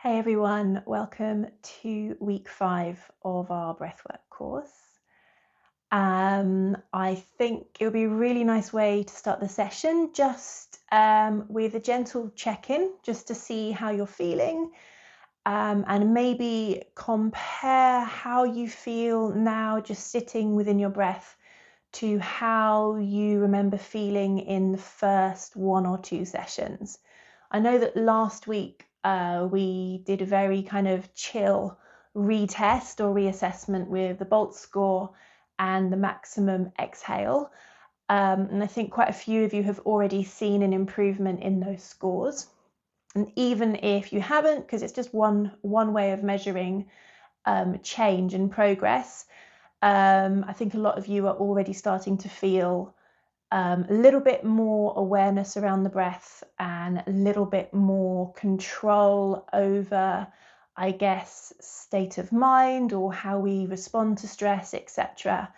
Hey everyone, welcome to week 5 of our Breathwork course. I think it would be a really nice way to start the session just with a gentle check-in, just to see how you're feeling, and maybe compare how you feel now just sitting within your breath to how you remember feeling in the first 1 or 2 sessions. I know that last week we did a very kind of chill retest or reassessment with the BOLT score and the maximum exhale. And I think quite a few of you have already seen an improvement in those scores. And even if you haven't, because it's just one way of measuring change and progress, I think a lot of you are already starting to feel a little bit more awareness around the breath and a little bit more control over, I guess, state of mind or how we respond to stress, etc.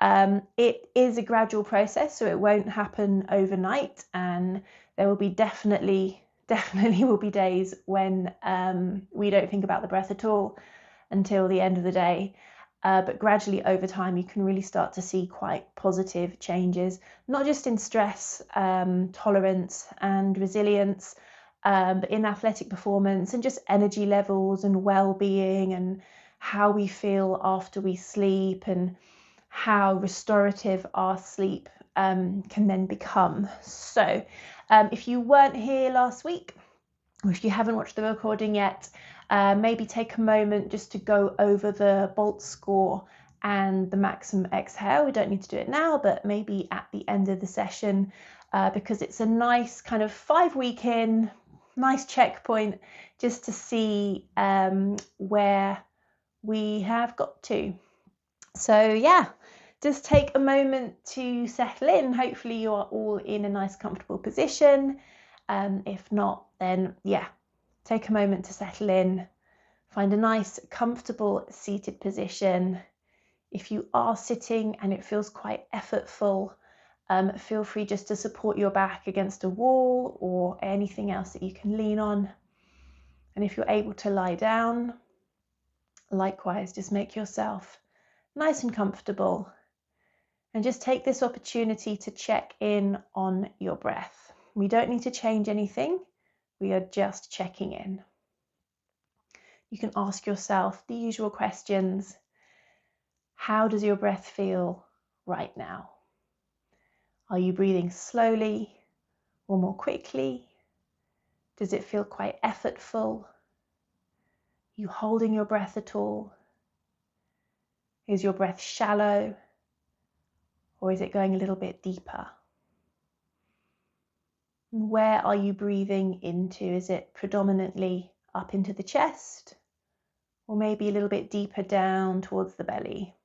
It is a gradual process, so it won't happen overnight, and there will be definitely will be days when we don't think about the breath at all until the end of the day. But gradually over time, you can really start to see quite positive changes, not just in stress, tolerance and resilience, but in athletic performance and just energy levels and well-being and how we feel after we sleep and how restorative our sleep can then become. So if you weren't here last week, or if you haven't watched the recording yet, maybe take a moment just to go over the BOLT score and the maximum exhale. We don't need to do it now, but maybe at the end of the session, because it's a nice kind of 5-week in, nice checkpoint just to see where we have got to. So yeah, just take a moment to settle in. Hopefully you are all in a nice comfortable position. If not, then yeah, take a moment to settle in, find a nice comfortable seated position. If you are sitting and it feels quite effortful, feel free just to support your back against a wall or anything else that you can lean on. And if you're able to lie down, likewise, just make yourself nice and comfortable. And just take this opportunity to check in on your breath. We don't need to change anything. We are just checking in. You can ask yourself the usual questions. How does your breath feel right now? Are you breathing slowly or more quickly? Does it feel quite effortful? Are you holding your breath at all? Is your breath shallow or is it going a little bit deeper? Where are you breathing into? Is it predominantly up into the chest or maybe a little bit deeper down towards the belly?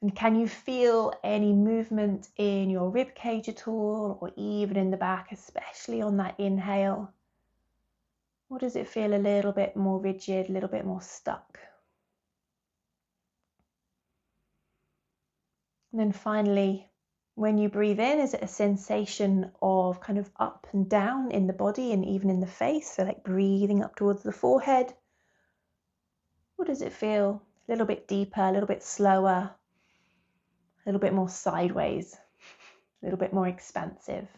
And can you feel any movement in your rib cage at all, or even in the back, especially on that inhale? Or does it feel a little bit more rigid, a little bit more stuck? And then finally, when you breathe in, is it a sensation of kind of up and down in the body and even in the face? So like breathing up towards the forehead. Or does it feel a little bit deeper, a little bit slower, a little bit more sideways, a little bit more expansive?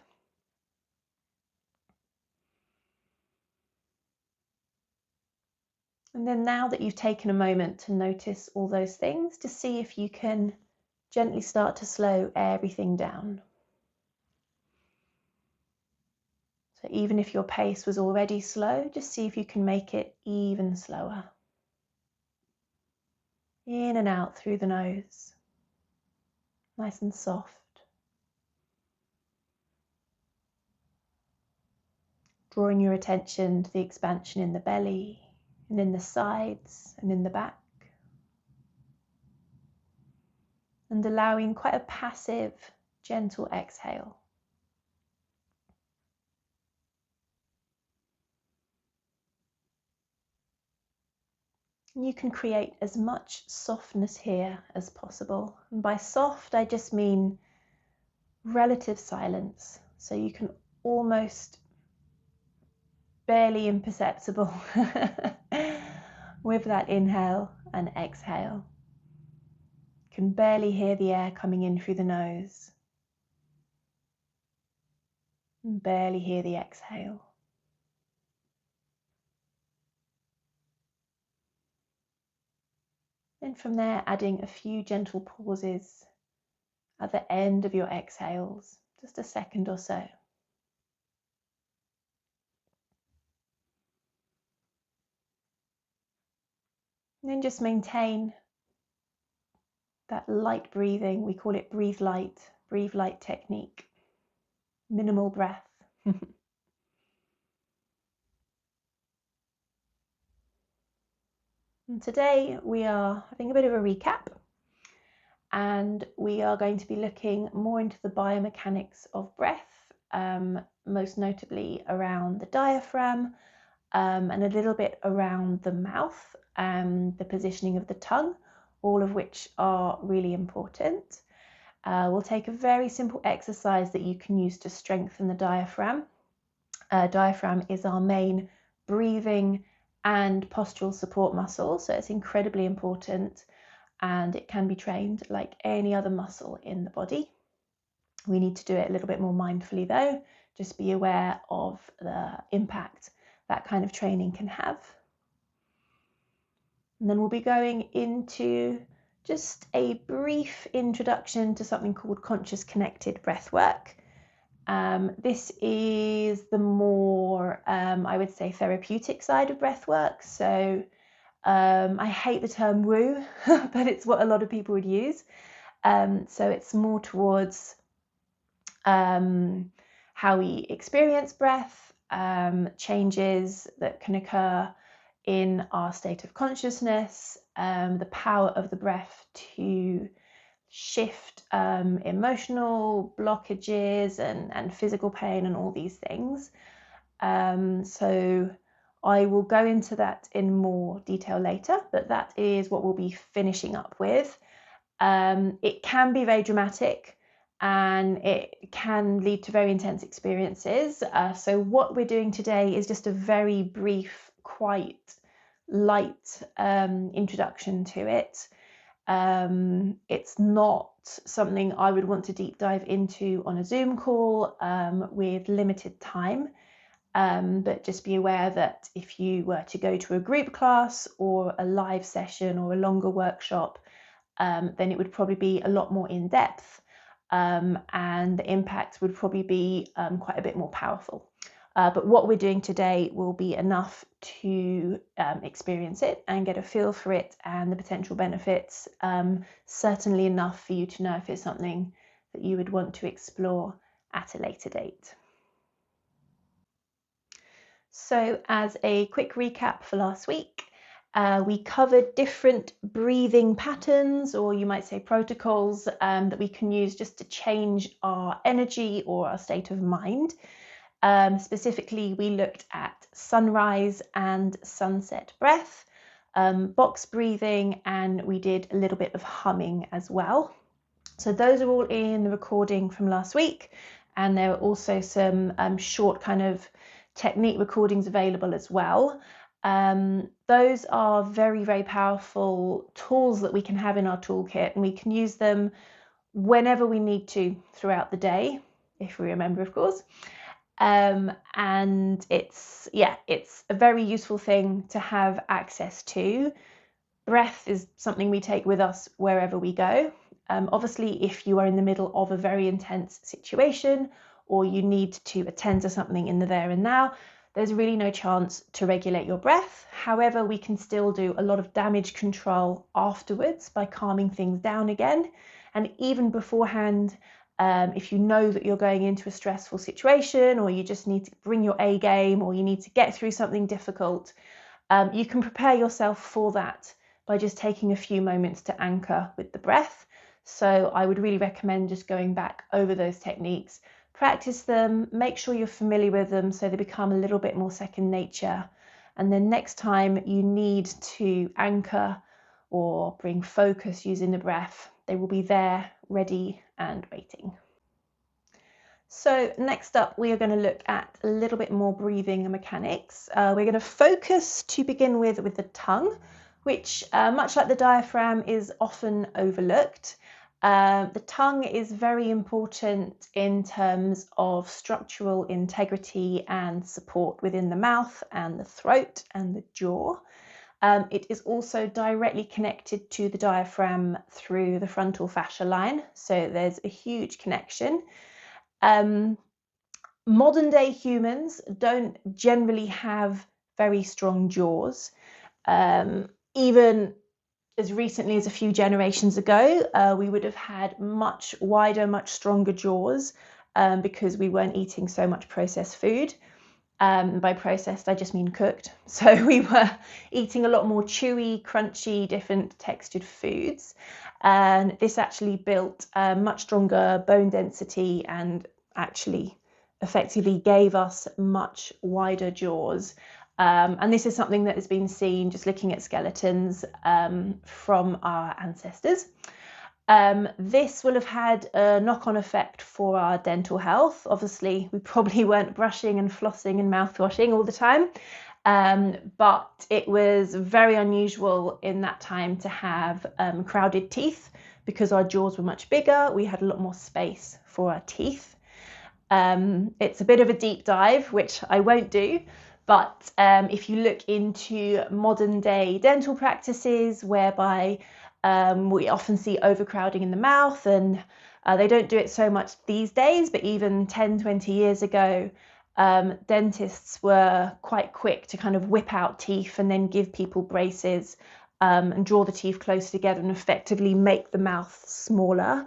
And then now that you've taken a moment to notice all those things, to see if you can gently start to slow everything down. So even if your pace was already slow, just see if you can make it even slower. In and out through the nose, nice and soft. Drawing your attention to the expansion in the belly and in the sides and in the back. And allowing quite a passive, gentle exhale. And you can create as much softness here as possible. And by soft, I just mean relative silence. So you can almost barely imperceptible with that inhale and exhale. Can barely hear the air coming in through the nose. And barely hear the exhale. Then from there, adding a few gentle pauses at the end of your exhales, just a second or so. And then just maintain that light breathing. We call it breathe light technique. Minimal breath. And today we are having a bit of a recap, and we are going to be looking more into the biomechanics of breath, most notably around the diaphragm, and a little bit around the mouth and the positioning of the tongue, all of which are really important. We'll take a very simple exercise that you can use to strengthen the diaphragm. Diaphragm is our main breathing and postural support muscle, so it's incredibly important, and it can be trained like any other muscle in the body. We need to do it a little bit more mindfully though. Just be aware of the impact that kind of training can have. And then we'll be going into just a brief introduction to something called conscious connected breathwork. This is the more, I would say, therapeutic side of breathwork. So I hate the term woo, but it's what a lot of people would use. So it's more towards how we experience breath, changes that can occur in our state of consciousness, the power of the breath to shift emotional blockages and physical pain and all these things. So I will go into that in more detail later, but that is what we'll be finishing up with. It can be very dramatic and it can lead to very intense experiences. So what we're doing today is just a very brief, quite light introduction to it. It's not something I would want to deep dive into on a Zoom call with limited time. But just be aware that if you were to go to a group class or a live session or a longer workshop, then it would probably be a lot more in depth, and the impact would probably be quite a bit more powerful. But what we're doing today will be enough to experience it and get a feel for it and the potential benefits, certainly enough for you to know if it's something that you would want to explore at a later date. So as a quick recap for last week, we covered different breathing patterns, or you might say protocols, that we can use just to change our energy or our state of mind. Specifically, we looked at sunrise and sunset breath, box breathing, and we did a little bit of humming as well. So those are all in the recording from last week, and there are also some short kind of technique recordings available as well. Those are very, very powerful tools that we can have in our toolkit, and we can use them whenever we need to throughout the day, if we remember, of course. And it's a very useful thing to have access to. Breath is something we take with us wherever we go. Obviously, if you are in the middle of a very intense situation or you need to attend to something in the there and now, there's really no chance to regulate your breath. However, we can still do a lot of damage control afterwards by calming things down again. And even beforehand, if you know that you're going into a stressful situation, or you just need to bring your A game, or you need to get through something difficult, you can prepare yourself for that by just taking a few moments to anchor with the breath. So I would really recommend just going back over those techniques, practice them, make sure you're familiar with them so they become a little bit more second nature. And then next time you need to anchor or bring focus using the breath, they will be there, ready and waiting. So next up, we are going to look at a little bit more breathing mechanics. We're going to focus to begin with the tongue, which much like the diaphragm is often overlooked. The tongue is very important in terms of structural integrity and support within the mouth and the throat and the jaw. It is also directly connected to the diaphragm through the frontal fascia line, so there's a huge connection. Modern day humans don't generally have very strong jaws. Even as recently as a few generations ago, we would have had much wider, much stronger jaws because we weren't eating so much processed food. By processed, I just mean cooked. So we were eating a lot more chewy, crunchy, different textured foods. And this actually built much stronger bone density and actually effectively gave us much wider jaws. And this is something that has been seen just looking at skeletons from our ancestors. This will have had a knock-on effect for our dental health. Obviously, we probably weren't brushing and flossing and mouthwashing all the time, but it was very unusual in that time to have crowded teeth because our jaws were much bigger. We had a lot more space for our teeth. It's a bit of a deep dive, which I won't do, but if you look into modern day dental practices whereby we often see overcrowding in the mouth, and they don't do it so much these days, but even 10, 20 years ago, dentists were quite quick to kind of whip out teeth and then give people braces and draw the teeth close together and effectively make the mouth smaller.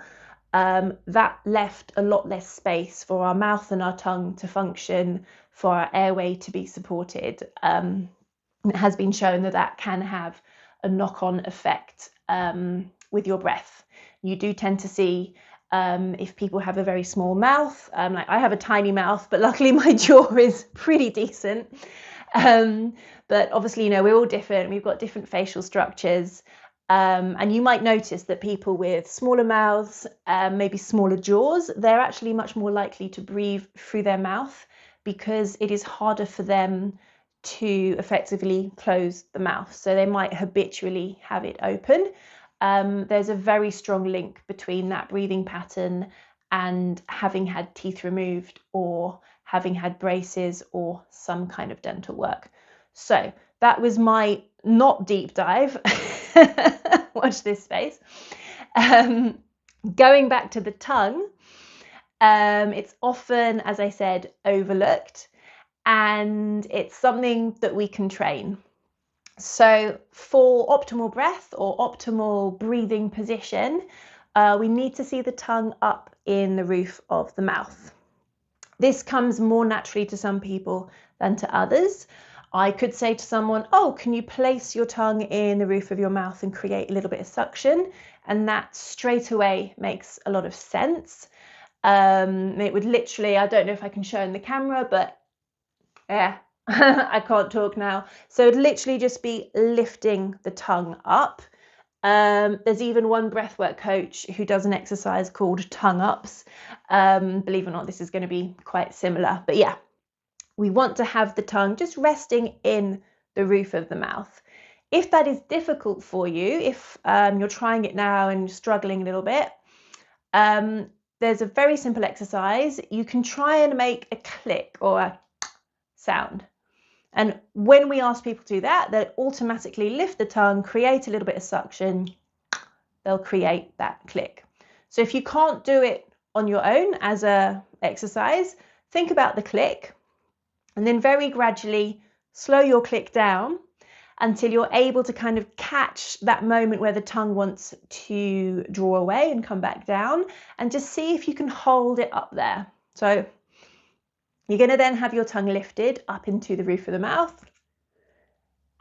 That left a lot less space for our mouth and our tongue to function, for our airway to be supported. It has been shown that that can have a knock-on effect with your breath. You do tend to see if people have a very small mouth, like I have a tiny mouth, but luckily my jaw is pretty decent. But obviously, we're all different. We've got different facial structures. And you might notice that people with smaller mouths, maybe smaller jaws, they're actually much more likely to breathe through their mouth because it is harder for them to effectively close the mouth. So they might habitually have it open. There's a very strong link between that breathing pattern and having had teeth removed or having had braces or some kind of dental work. So that was my not deep dive. Watch this space. Going back to the tongue, it's often, as I said, overlooked, and it's something that we can train. So for optimal breath or optimal breathing position, we need to see the tongue up in the roof of the mouth. This comes more naturally to some people than to others. I could say to someone, oh, can you place your tongue in the roof of your mouth and create a little bit of suction? And that straight away makes a lot of sense. It would literally, I don't know if I can show in the camera, but yeah, I can't talk now. So it'd literally just be lifting the tongue up. There's even one breathwork coach who does an exercise called tongue ups. Believe it or not, this is going to be quite similar. But yeah, we want to have the tongue just resting in the roof of the mouth. If that is difficult for you, if you're trying it now and struggling a little bit, there's a very simple exercise. You can try and make a click or a sound. And when we ask people to do that, they'll automatically lift the tongue, create a little bit of suction. They'll create that click. So if you can't do it on your own as an exercise, think about the click and then very gradually slow your click down until you're able to kind of catch that moment where the tongue wants to draw away and come back down, and just see if you can hold it up there. So you're going to then have your tongue lifted up into the roof of the mouth,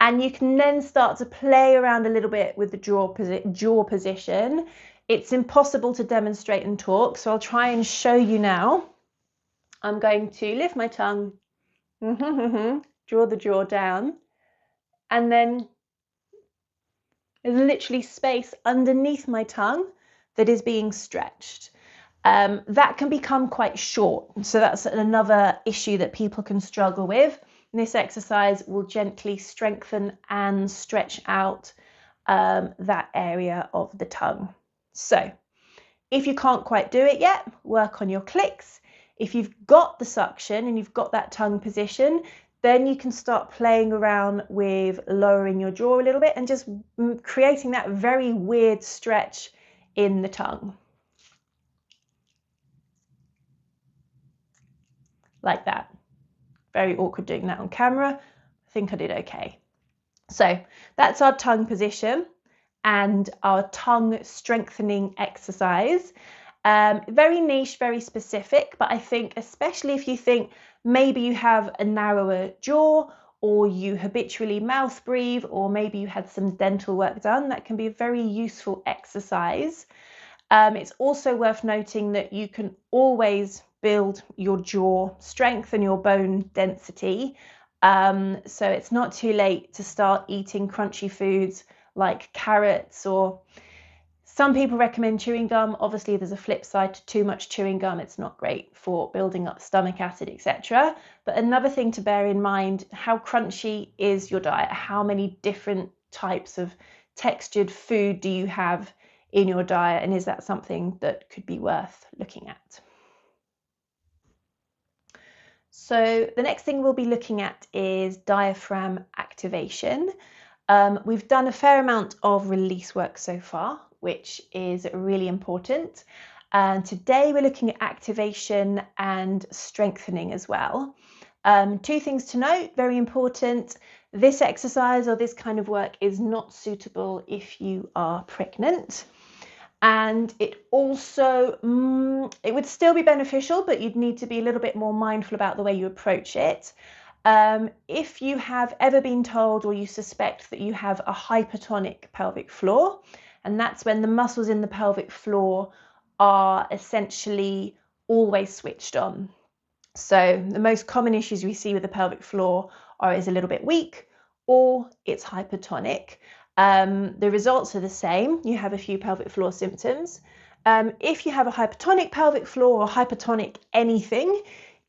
and you can then start to play around a little bit with the jaw position. It's impossible to demonstrate and talk, so I'll try and show you now. I'm going to lift my tongue, draw the jaw down, and then there's literally space underneath my tongue that is being stretched. that can become quite short. So that's another issue that people can struggle with. And this exercise will gently strengthen and stretch out that area of the tongue. So if you can't quite do it yet, work on your clicks. If you've got the suction and you've got that tongue position, then you can start playing around with lowering your jaw a little bit and just creating that very weird stretch in the tongue. Like that. Very awkward doing that on camera. I think I did okay. So that's our tongue position and our tongue strengthening exercise. Very niche, very specific, but I think especially if you think maybe you have a narrower jaw or you habitually mouth breathe, or maybe you had some dental work done, that can be a very useful exercise. It's also worth noting that you can always build your jaw strength and your bone density. So it's not too late to start eating crunchy foods like carrots, or some people recommend chewing gum. Obviously, there's a flip side to too much chewing gum. It's not great for building up stomach acid, etc. But another thing to bear in mind, how crunchy is your diet? How many different types of textured food do you have in your diet? And is that something that could be worth looking at? So the next thing we'll be looking at is diaphragm activation. We've done a fair amount of release work so far, which is really important. And today we're looking at activation and strengthening as well. Two things to note, very important. This exercise or this kind of work is not suitable if you are pregnant. And it also, it would still be beneficial, but you'd need to be a little bit more mindful about the way you approach it. If you have ever been told or you suspect that you have a hypertonic pelvic floor, and that's when the muscles in the pelvic floor are essentially always switched on. So the most common issues we see with the pelvic floor is a little bit weak or it's hypertonic. The results are the same. You have a few pelvic floor symptoms. If you have a hypertonic pelvic floor or hypertonic anything,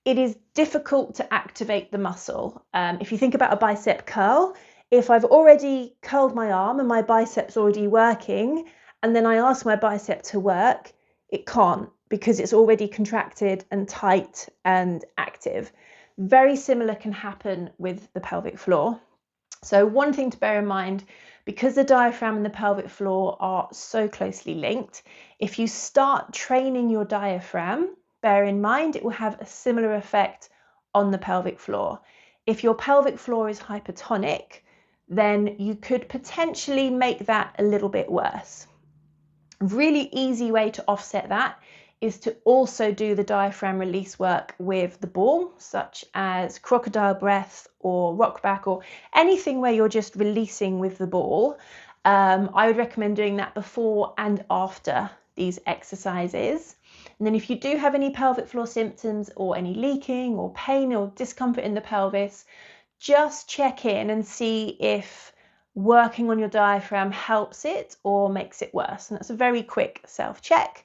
it is difficult to activate the muscle. If you think about a bicep curl, if I've already curled my arm and my bicep's already working, and then I ask my bicep to work, it can't, because it's already contracted and tight and active. Very similar can happen with the pelvic floor. So one thing to bear in mind, because the diaphragm and the pelvic floor are so closely linked, if you start training your diaphragm, bear in mind it will have a similar effect on the pelvic floor. If your pelvic floor is hypertonic, then you could potentially make that a little bit worse. A really easy way to offset that is to also do the diaphragm release work with the ball, such as crocodile breath or rock back or anything where you're just releasing with the ball. I would recommend doing that before and after these exercises. And then if you do have any pelvic floor symptoms or any leaking or pain or discomfort in the pelvis, just check in and see if working on your diaphragm helps it or makes it worse. And that's a very quick self-check.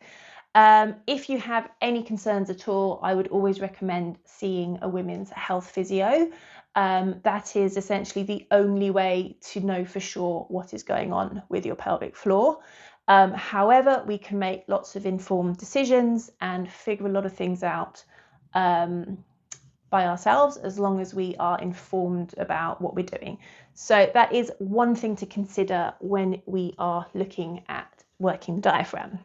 If you have any concerns at all, I would always recommend seeing a women's health physio. That is essentially the only way to know for sure what is going on with your pelvic floor. However, we can make lots of informed decisions and figure a lot of things out by ourselves, as long as we are informed about what we're doing. So that is one thing to consider when we are looking at working the diaphragm.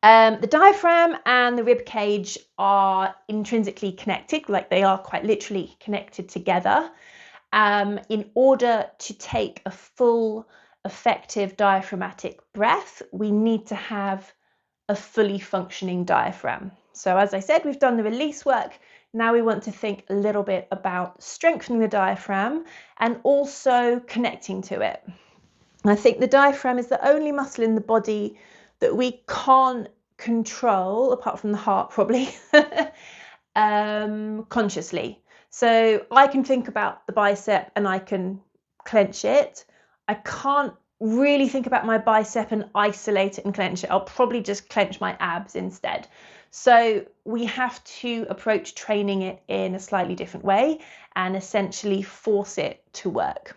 The diaphragm and the rib cage are intrinsically connected, like they are quite literally connected together. In order to take a full, effective diaphragmatic breath, we need to have a fully functioning diaphragm. So as I said, we've done the release work. Now we want to think a little bit about strengthening the diaphragm and also connecting to it. And I think the diaphragm is the only muscle in the body that we can't control, apart from the heart probably, consciously. So I can think about the bicep and I can clench it. I can't really think about my bicep and isolate it and clench it. I'll probably just clench my abs instead. So we have to approach training it in a slightly different way and essentially force it to work.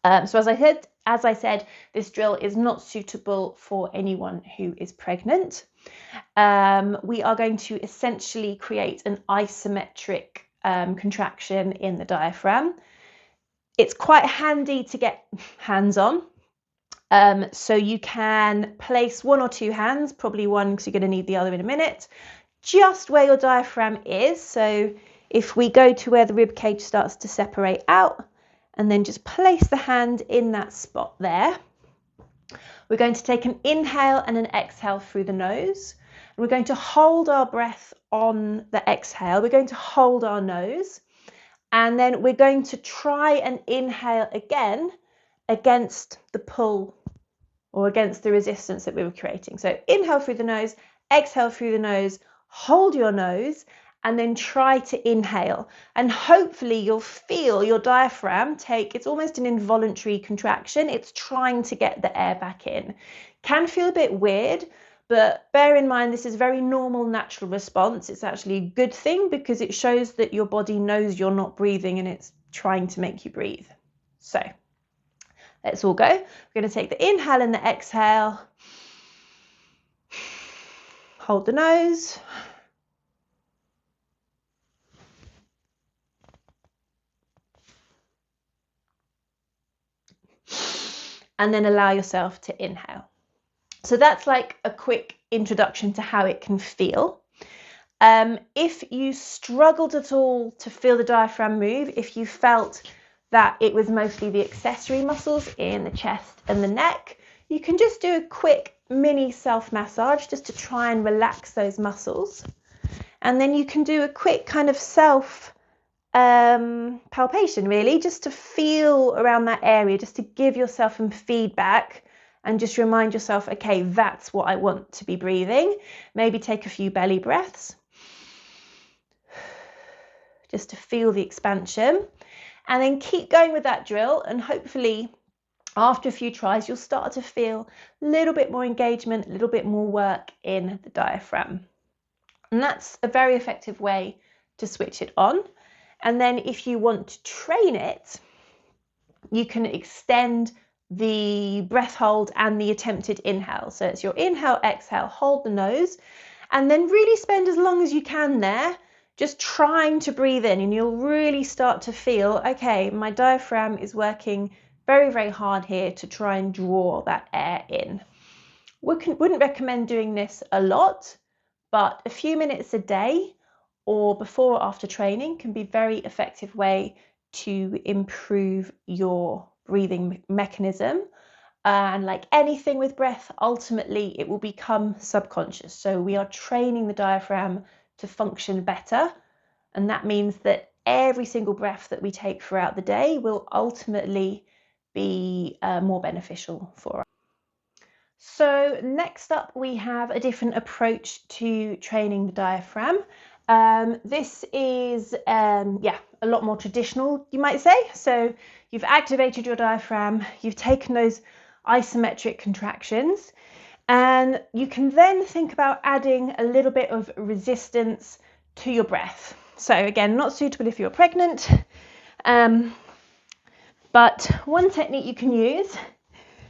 So as I said, this drill is not suitable for anyone who is pregnant. We are going to essentially create an isometric contraction in the diaphragm. It's quite handy to get hands on. So you can place one or two hands, probably one because you're going to need the other in a minute, just where your diaphragm is. So if we go to where the rib cage starts to separate out, and then just place the hand in that spot there. We're going to take an inhale and an exhale through the nose. And we're going to hold our breath on the exhale. We're going to hold our nose. And then we're going to try and inhale again against the pull or against the resistance that we were creating. So inhale through the nose, exhale through the nose, hold your nose, and then try to inhale. And hopefully you'll feel your diaphragm it's almost an involuntary contraction. It's trying to get the air back in. Can feel a bit weird, but bear in mind this is a very normal, natural response. It's actually a good thing because it shows that your body knows you're not breathing and it's trying to make you breathe. So let's all go. We're going to take the inhale and the exhale. Hold the nose. And then allow yourself to inhale. So that's like a quick introduction to how it can feel. If you struggled at all to feel the diaphragm move, if you felt that it was mostly the accessory muscles in the chest and the neck, you can just do a quick mini self-massage just to try and relax those muscles. And then you can do a quick kind of self palpation, really, just to feel around that area, just to give yourself some feedback and just remind yourself, okay, that's what I want to be breathing. Maybe take a few belly breaths just to feel the expansion, and then keep going with that drill, and hopefully after a few tries you'll start to feel a little bit more engagement, a little bit more work in the diaphragm. And that's a very effective way to switch it on. And then if you want to train it, you can extend the breath hold and the attempted inhale. So it's your inhale, exhale, hold the nose, and then really spend as long as you can there just trying to breathe in, and you'll really start to feel, okay, my diaphragm is working very, very hard here to try and draw that air in. Wouldn't recommend doing this a lot, but a few minutes a day or before or after training can be a very effective way to improve your breathing mechanism. And like anything with breath, ultimately it will become subconscious. So we are training the diaphragm to function better. And that means that every single breath that we take throughout the day will ultimately be more beneficial for us. So next up, we have a different approach to training the diaphragm. This is, a lot more traditional, you might say. So you've activated your diaphragm, you've taken those isometric contractions, and you can then think about adding a little bit of resistance to your breath. So again, not suitable if you're pregnant, but one technique you can use,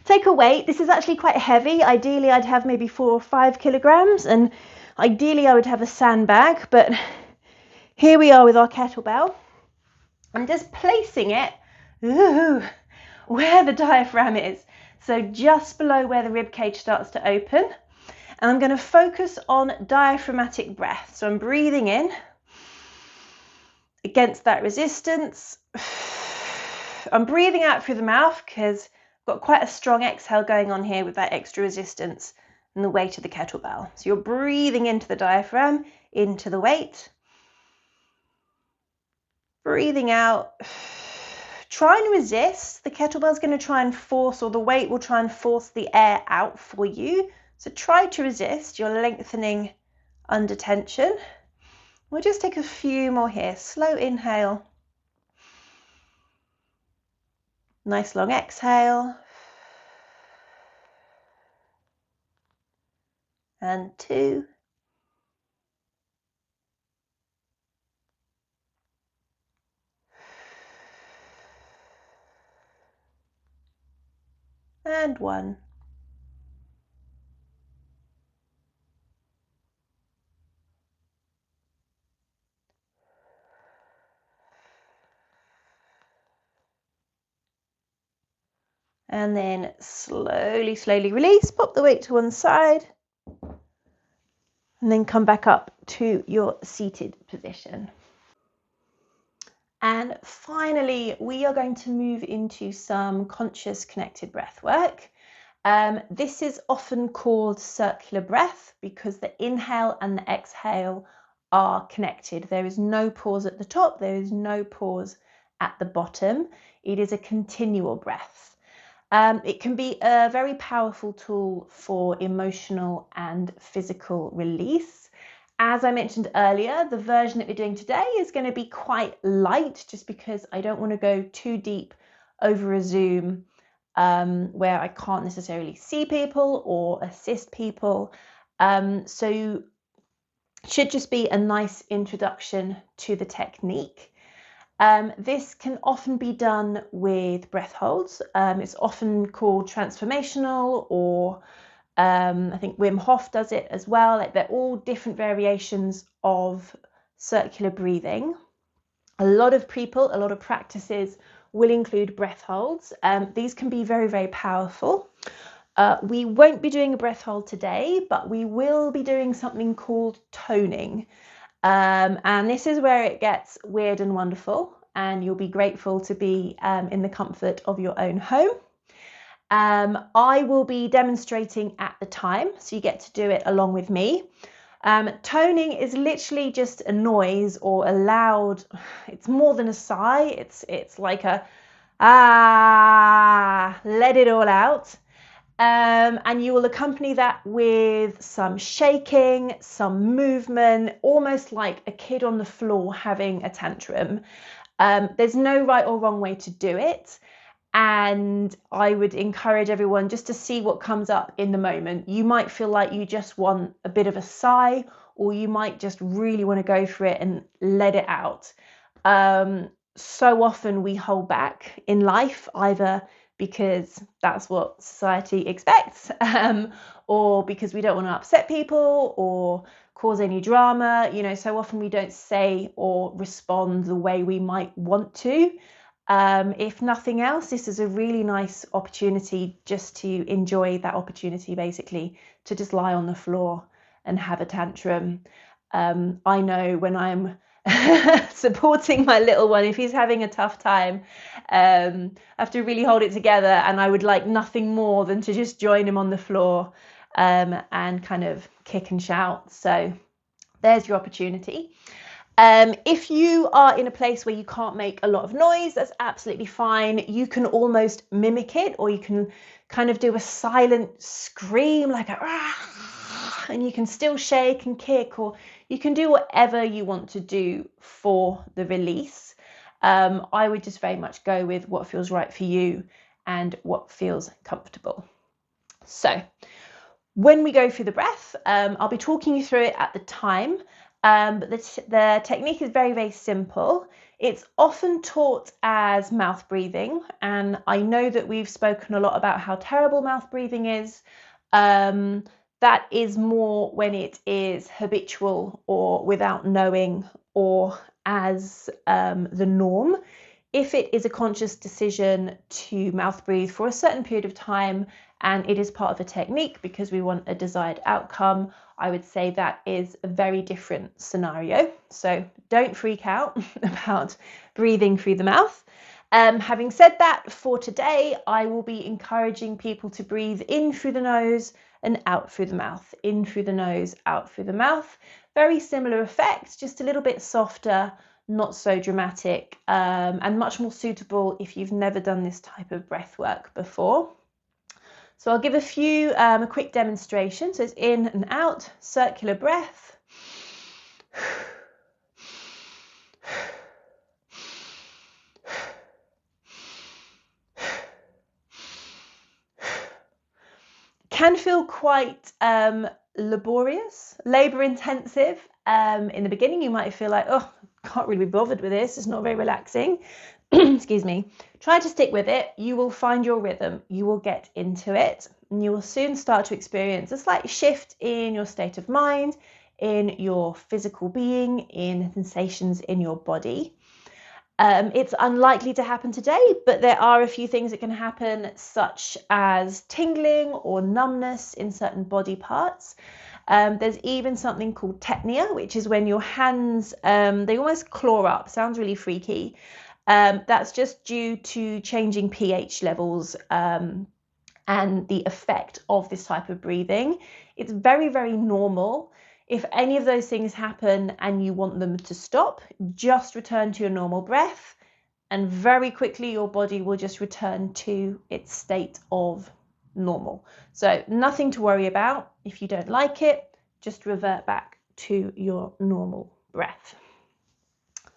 take a weight. This is actually quite heavy. Ideally, I'd have maybe 4 or 5 kilograms, and ideally I would have a sandbag, but here we are with our kettlebell. I'm just placing it where the diaphragm is. So just below where the rib cage starts to open. And I'm going to focus on diaphragmatic breath. So I'm breathing in against that resistance. I'm breathing out through the mouth because I've got quite a strong exhale going on here with that extra resistance and the weight of the kettlebell. So you're breathing into the diaphragm, into the weight. Breathing out. Try and resist. The kettlebell's going to try and force, or the weight will try and force the air out for you. So try to resist. You're lengthening under tension. We'll just take a few more here. Slow inhale. Nice long exhale. and 2, and 1. And then slowly release, pop the weight to one side, and then come back up to your seated position. And finally, we are going to move into some conscious connected breath work. This is often called circular breath because the inhale and the exhale are connected. There is no pause at the top, there is no pause at the bottom. It is a continual breath. It can be a very powerful tool for emotional and physical release. As I mentioned earlier, the version that we're doing today is going to be quite light just because I don't want to go too deep over a Zoom where I can't necessarily see people or assist people. So it should just be a nice introduction to the technique. This can often be done with breath holds. It's often called transformational, or I think Wim Hof does it as well. Like, they're all different variations of circular breathing. A lot of people, a lot of practices will include breath holds. These can be very powerful. We won't be doing a breath hold today, but we will be doing something called toning. And this is where it gets weird and wonderful, and you'll be grateful to be in the comfort of your own home. I will be demonstrating at the time, so you get to do it along with me. Toning is literally just a noise or a loud, it's more than a sigh, it's like a let it all out. And you will accompany that with some shaking, some movement, almost like a kid on the floor having a tantrum. There's no right or wrong way to do it. And I would encourage everyone just to see what comes up in the moment. You might feel like you just want a bit of a sigh, or you might just really want to go for it and let it out. So often we hold back in life, either because that's what society expects, or because we don't want to upset people or cause any drama. You know, so often we don't say or respond the way we might want to. If nothing else, this is a really nice opportunity just to enjoy that opportunity, basically, to just lie on the floor and have a tantrum. I know when I'm supporting my little one, if he's having a tough time, I have to really hold it together, and I would like nothing more than to just join him on the floor and kind of kick and shout. So there's your opportunity. If you are in a place where you can't make a lot of noise, that's absolutely fine. You can almost mimic it, or you can kind of do a silent scream like a and you can still shake and kick, or you can do whatever you want to do for the release. I would just very much go with what feels right for you and what feels comfortable. So when we go through the breath, I'll be talking you through it at the time. But the technique is very simple. It's often taught as mouth breathing, and I know that we've spoken a lot about how terrible mouth breathing is. That is more when it is habitual or without knowing, or as the norm. If it is a conscious decision to mouth breathe for a certain period of time, and it is part of a technique because we want a desired outcome, I would say that is a very different scenario. So don't freak out about breathing through the mouth. Having said that, for today, I will be encouraging people to breathe in through the nose and out through the mouth. In through the nose, out through the mouth. Very similar effects, just a little bit softer, not so dramatic, and much more suitable if you've never done this type of breath work before. So I'll give a quick demonstration. So it's in and out, circular breath. Can feel quite laborious, labor intensive. In the beginning, you might feel like, oh, can't really be bothered with this. It's not very relaxing. Excuse me. Try to stick with it. You will find your rhythm. You will get into it, and you will soon start to experience a slight shift in your state of mind, in your physical being, in sensations in your body. It's unlikely to happen today, but there are a few things that can happen, such as tingling or numbness in certain body parts. There's even something called tetania, which is when your hands, they almost claw up. Sounds really freaky. That's just due to changing pH levels and the effect of this type of breathing. It's very, very normal. If any of those things happen and you want them to stop, just return to your normal breath, and very quickly your body will just return to its state of normal. So nothing to worry about. If you don't like it, just revert back to your normal breath.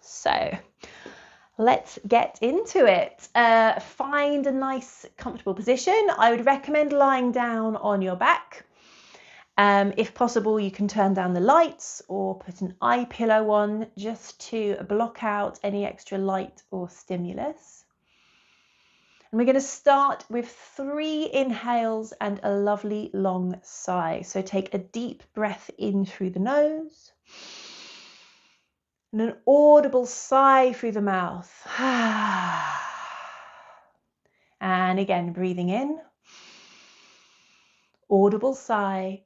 So let's get into it. Find a nice, comfortable position. I would recommend lying down on your back. If possible, you can turn down the lights or put an eye pillow on just to block out any extra light or stimulus. And we're going to start with 3 inhales and a lovely long sigh. So take a deep breath in through the nose and an audible sigh through the mouth. And again, breathing in, audible sigh.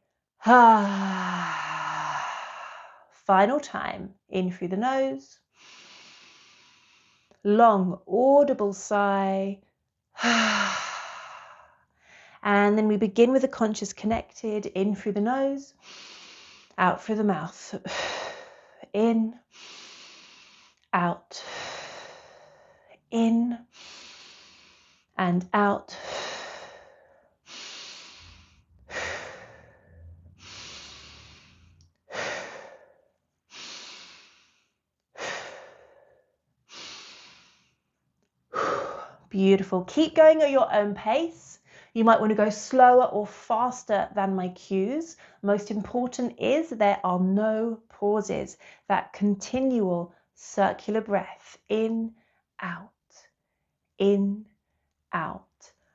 Final time, in through the nose, long audible sigh. And then we begin with the conscious connected, in through the nose, out through the mouth. In, out, in, and out. Beautiful. Keep going at your own pace. You might want to go slower or faster than my cues. Most important is there are no pauses. That continual circular breath, in, out, in, out.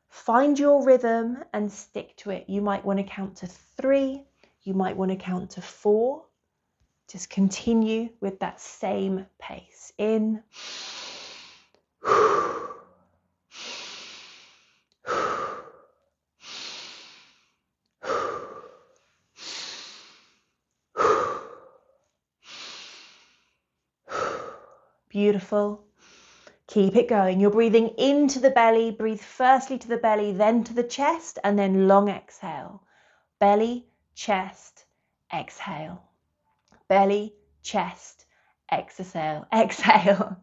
Find your rhythm and stick to it. You might want to count to 3. You might want to count to 4. Just continue with that same pace. In, beautiful. Keep it going. You're breathing into the belly. Breathe firstly to the belly, then to the chest, and then long exhale. Belly, chest, exhale. Belly, chest, exhale. Exhale.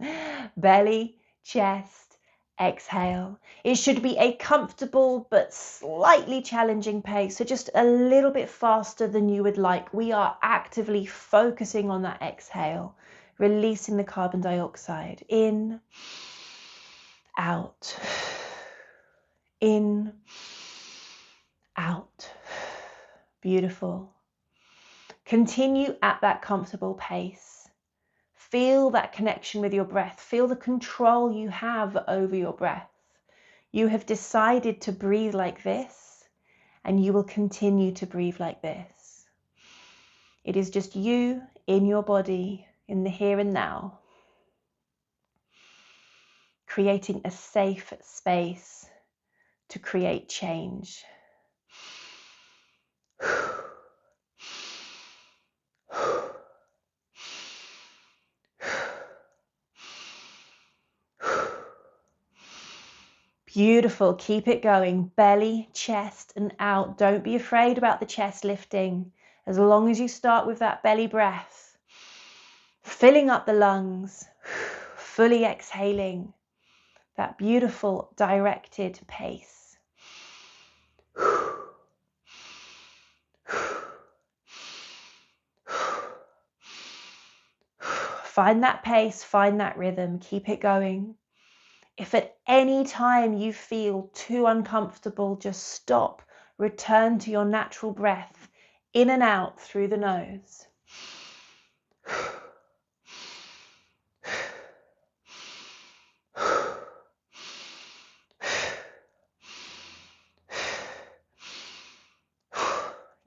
Belly, chest, exhale. It should be a comfortable but slightly challenging pace, so just a little bit faster than you would like. We are actively focusing on that exhale, releasing the carbon dioxide. In, out, in, out. Beautiful. Continue at that comfortable pace. Feel that connection with your breath. Feel the control you have over your breath. You have decided to breathe like this, and you will continue to breathe like this. It is just you in your body, in the here and now, creating a safe space to create change. Beautiful. Keep it going. Belly, chest, and out. Don't be afraid about the chest lifting. As long as you start with that belly breath, filling up the lungs, fully exhaling, that beautiful directed pace. Find that pace, find that rhythm, keep it going. If at any time you feel too uncomfortable, just stop, return to your natural breath, In and out through the nose.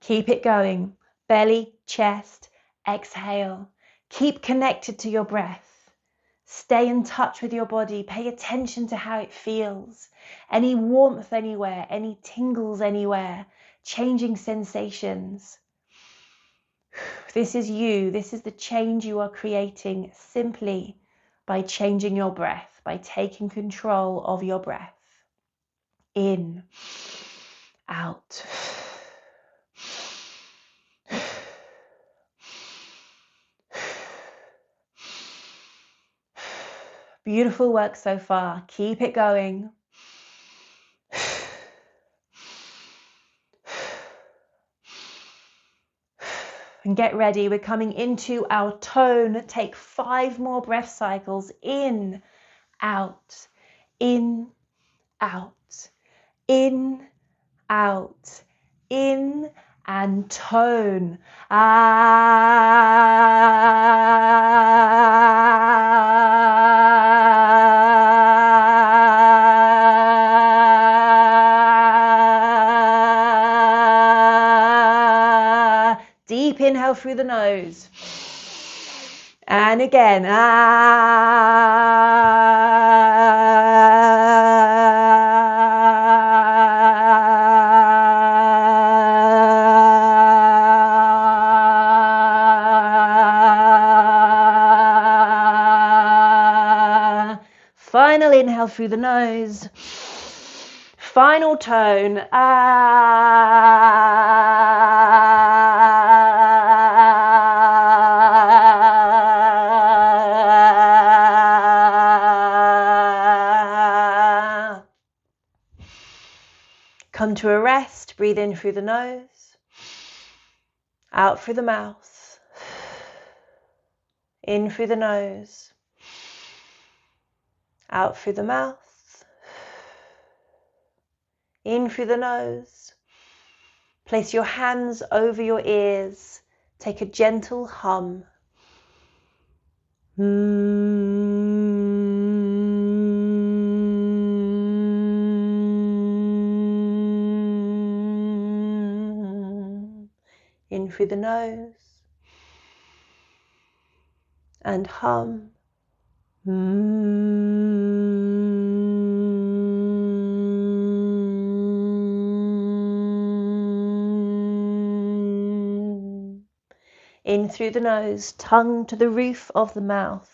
Keep it going. Belly, chest, exhale. Keep connected to your breath. Stay in touch with your body. Pay attention to how it feels. Any warmth anywhere, any tingles anywhere, changing sensations. This is you. This is the change you are creating simply by changing your breath, by taking control of your breath. In, out. Beautiful work so far. Keep it going. And get ready. We're coming into our tone. Take 5 more breath cycles. In, out, in, out, in, out, in, and tone. Deep inhale through the nose. And again. Final inhale through the nose. Final tone. Come to a rest. Breathe in through the nose. Out through the mouth. In through the nose. Out through the mouth. In through the nose. Place your hands over your ears. Take a gentle hum. In through the nose. And hum. In through the nose, tongue to the roof of the mouth.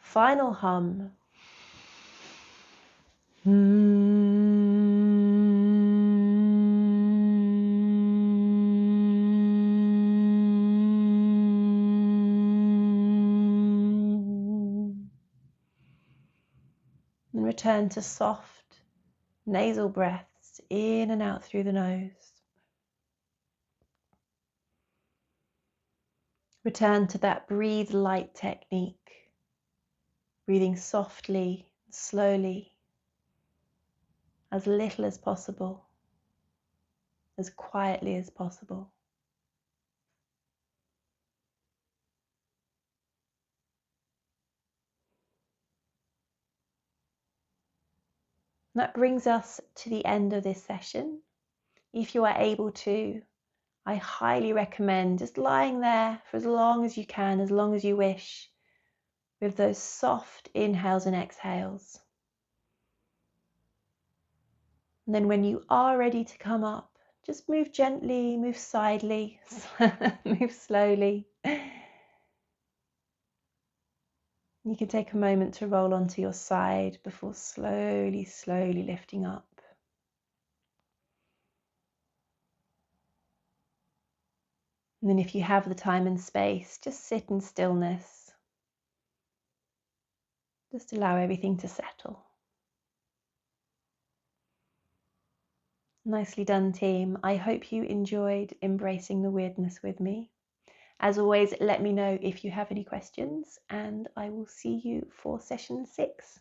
Final hum. And return to soft nasal breaths in and out through the nose. Return to that breathe light technique, breathing softly, slowly, as little as possible, as quietly as possible. And that brings us to the end of this session. If you are able to, I highly recommend just lying there for as long as you can, as long as you wish, with those soft inhales and exhales. And then when you are ready to come up, just move gently, move sidely, move slowly. You can take a moment to roll onto your side before slowly, slowly lifting up. And then if you have the time and space, just sit in stillness. Just allow everything to settle. Nicely done, team. I hope you enjoyed embracing the weirdness with me. As always, let me know if you have any questions, and I will see you for session 6.